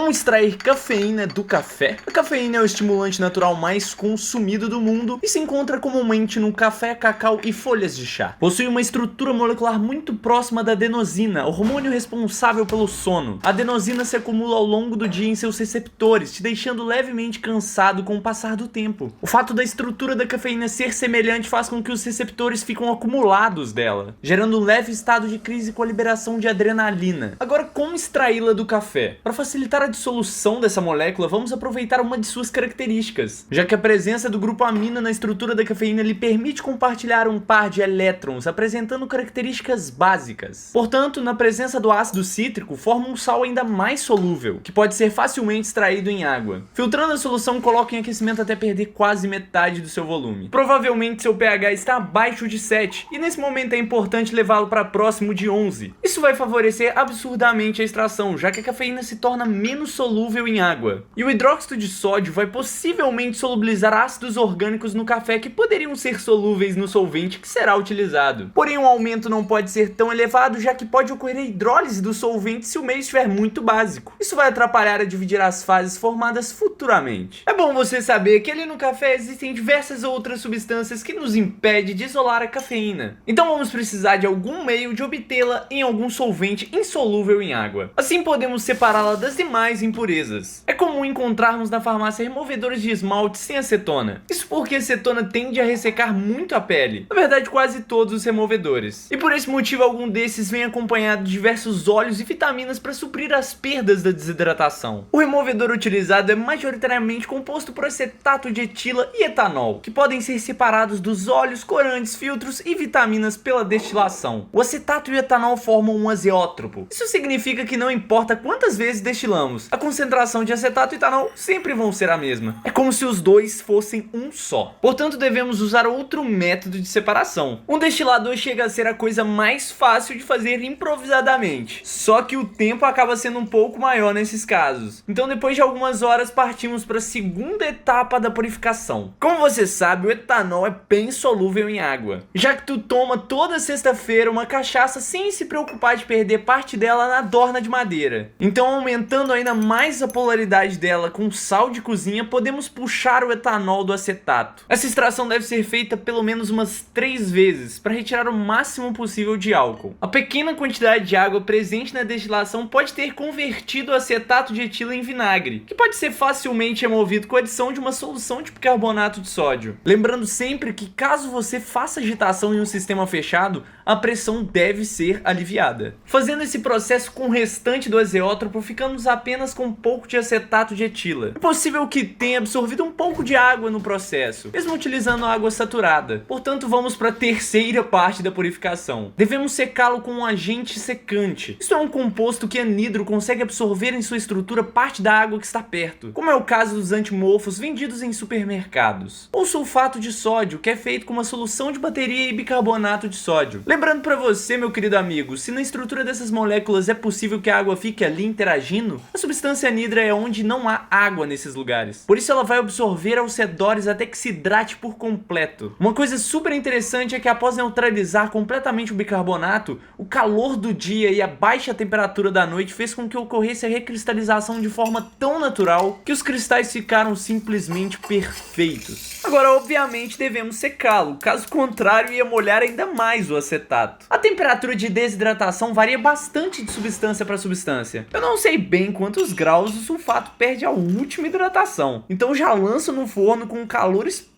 Como extrair cafeína do café? A cafeína é o estimulante natural mais consumido do mundo e se encontra comumente no café, cacau e folhas de chá. Possui uma estrutura molecular muito próxima da adenosina, hormônio responsável pelo sono. A adenosina se acumula ao longo do dia em seus receptores, te deixando levemente cansado com o passar do tempo. O fato da estrutura da cafeína ser semelhante faz com que os receptores ficam acumulados dela, gerando um leve estado de crise com a liberação de adrenalina. Agora, como extraí-la do café? Para facilitar a dissolução dessa molécula, vamos aproveitar uma de suas características, já que a presença do grupo amina na estrutura da cafeína lhe permite compartilhar um par de elétrons, apresentando características básicas. Portanto, na presença do ácido cítrico, forma um sal ainda mais solúvel, que pode ser facilmente extraído em água. Filtrando a solução, coloque em aquecimento até perder quase metade do seu volume. Provavelmente seu pH está abaixo de 7, e nesse momento é importante levá-lo para próximo de 11. Isso vai favorecer absurdamente a extração, já que a cafeína se torna menos solúvel em água. E o hidróxido de sódio vai possivelmente solubilizar ácidos orgânicos no café que poderiam ser solúveis no solvente que será utilizado. Porém, o aumento não pode ser tão elevado, já que pode ocorrer a hidrólise do solvente se o meio estiver muito básico. Isso vai atrapalhar a dividir as fases formadas futuramente. É bom você saber que ali no café existem diversas outras substâncias que nos impedem de isolar a cafeína. Então vamos precisar de algum meio de obtê-la em algum solvente insolúvel em água. Assim podemos separá-la das demais impurezas. É comum encontrarmos na farmácia removedores de esmalte sem acetona. Isso porque a acetona tende a ressecar muito a pele. Na verdade, quase todos os removedores. E por esse motivo, algum desses vem acompanhado de diversos óleos e vitaminas para suprir as perdas da desidratação. O removedor utilizado é majoritariamente composto por acetato de etila e etanol, que podem ser separados dos óleos, corantes, filtros e vitaminas pela destilação. O acetato e o etanol formam um azeótropo. Isso significa que não importa quantas vezes destilamos, a concentração de acetato e etanol sempre vão ser a mesma. É como se os dois fossem um só. Portanto, devemos usar outro método de separação. Um destilador chega a ser a coisa mais fácil de fazer improvisadamente, só que o tempo acaba sendo um pouco maior nesses casos. Então, depois de algumas horas, partimos para a segunda etapa da purificação. Como você sabe, o etanol é bem solúvel em água, já que tu toma toda sexta-feira uma cachaça sem se preocupar de perder parte dela na dorna de madeira. Então, aumentando ainda mais a polaridade dela com sal de cozinha, podemos puxar o etanol do acetato. Essa extração deve ser feita pelo menos umas 3 vezes para retirar o máximo possível de álcool. A pequena quantidade de água presente na destilação pode ter convertido o acetato de etila em vinagre, que pode ser facilmente removido com a adição de uma solução de bicarbonato de sódio. Lembrando sempre que caso você faça agitação em um sistema fechado, a pressão deve ser aliviada. Fazendo esse processo com o restante do azeótropo, ficamos apenas com um pouco de acetato de etila. É possível que tenha absorvido um pouco de água no processo, mesmo utilizando água saturada. Portanto, vamos para a terceira parte da purificação. Devemos secá-lo com um agente secante. Isso é um composto que anidro consegue absorver em sua estrutura parte da água que está perto, como é o caso dos antimorfos vendidos em supermercados. Ou sulfato de sódio, que é feito com uma solução de bateria e bicarbonato de sódio. Lembrando para você, meu querido amigo, se na estrutura dessas moléculas é possível que a água fique ali interagindo, a substância anidra é onde não há água nesses lugares. Por isso ela vai absorver aos redores até que se hidrate por completo. Uma coisa super interessante é que após neutralizar completamente o bicarbonato, o calor do dia e a baixa temperatura da noite fez com que ocorresse a recristalização de forma tão natural que os cristais ficaram simplesmente perfeitos. Agora, obviamente, devemos secá-lo, caso contrário ia molhar ainda mais o acetato. A temperatura de desidratação varia bastante de substância para substância. Eu não sei bem quantos graus o sulfato perde a última hidratação, então já lanço no forno com calor explosivo.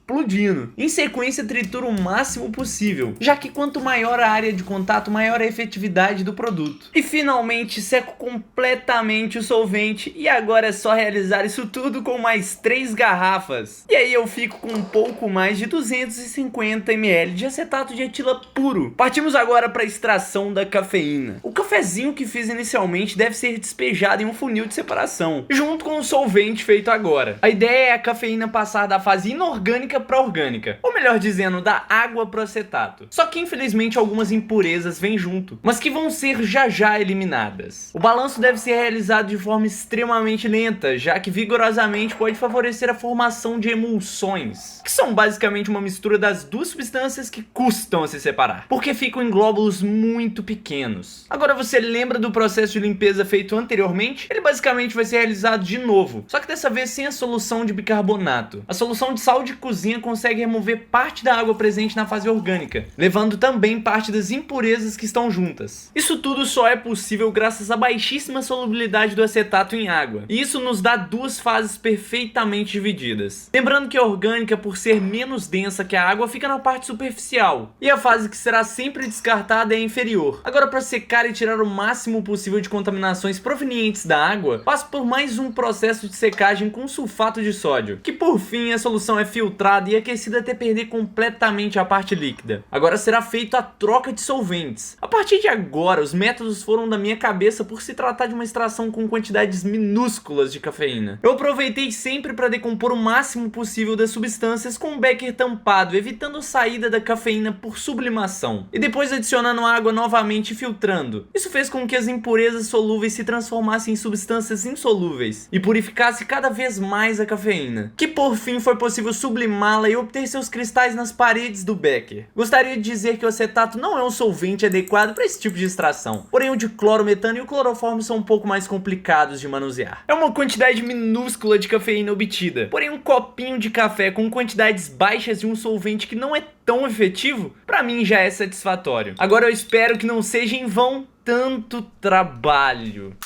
Em sequência, tritura o máximo possível, já que quanto maior a área de contato, maior a efetividade do produto. E finalmente seco completamente o solvente, e agora é só realizar isso tudo com mais 3 garrafas. E aí eu fico com um pouco mais de 250 ml de acetato de etila puro. Partimos agora para a extração da cafeína. O cafezinho que fiz inicialmente deve ser despejado em um funil de separação, junto com o solvente feito agora. A ideia é a cafeína passar da fase inorgânica inorgânica para orgânica, ou melhor dizendo, da água para o acetato. Só que infelizmente algumas impurezas vêm junto, mas que vão ser já eliminadas. O balanço deve ser realizado de forma extremamente lenta, já que vigorosamente pode favorecer a formação de emulsões, que são basicamente uma mistura das duas substâncias que custam a se separar, porque ficam em glóbulos muito pequenos. Agora você lembra do processo de limpeza feito anteriormente? Ele basicamente vai ser realizado de novo, só que dessa vez sem a solução de bicarbonato. A solução de sal de cozinha consegue remover parte da água presente na fase orgânica, levando também parte das impurezas que estão juntas. Isso tudo só é possível graças à baixíssima solubilidade do acetato em água, e isso nos dá duas fases perfeitamente divididas. Lembrando que a orgânica, por ser menos densa que a água, fica na parte superficial, e a fase que será sempre descartada é a inferior. Agora, para secar e tirar o máximo possível de contaminações provenientes da água, passa por mais um processo de secagem com sulfato de sódio, que por fim a solução é filtrada e aquecida até perder completamente a parte líquida. Agora será feita a troca de solventes. A partir de agora, os métodos foram da minha cabeça por se tratar de uma extração com quantidades minúsculas de cafeína. Eu aproveitei sempre para decompor o máximo possível das substâncias com um becker tampado, evitando a saída da cafeína por sublimação, e depois adicionando água novamente e filtrando. Isso fez com que as impurezas solúveis se transformassem em substâncias insolúveis e purificasse cada vez mais a cafeína, que por fim foi possível sublimá-la e obter seus cristais nas paredes do becker. Gostaria de dizer que o acetato não é um solvente adequado para esse tipo de extração, porém o de clorometano e o cloroformo são um pouco mais complicados de manusear. É uma quantidade minúscula de cafeína obtida, porém um copinho de café com quantidades baixas de um solvente que não é tão efetivo, para mim já é satisfatório. Agora eu espero que não seja em vão tanto trabalho.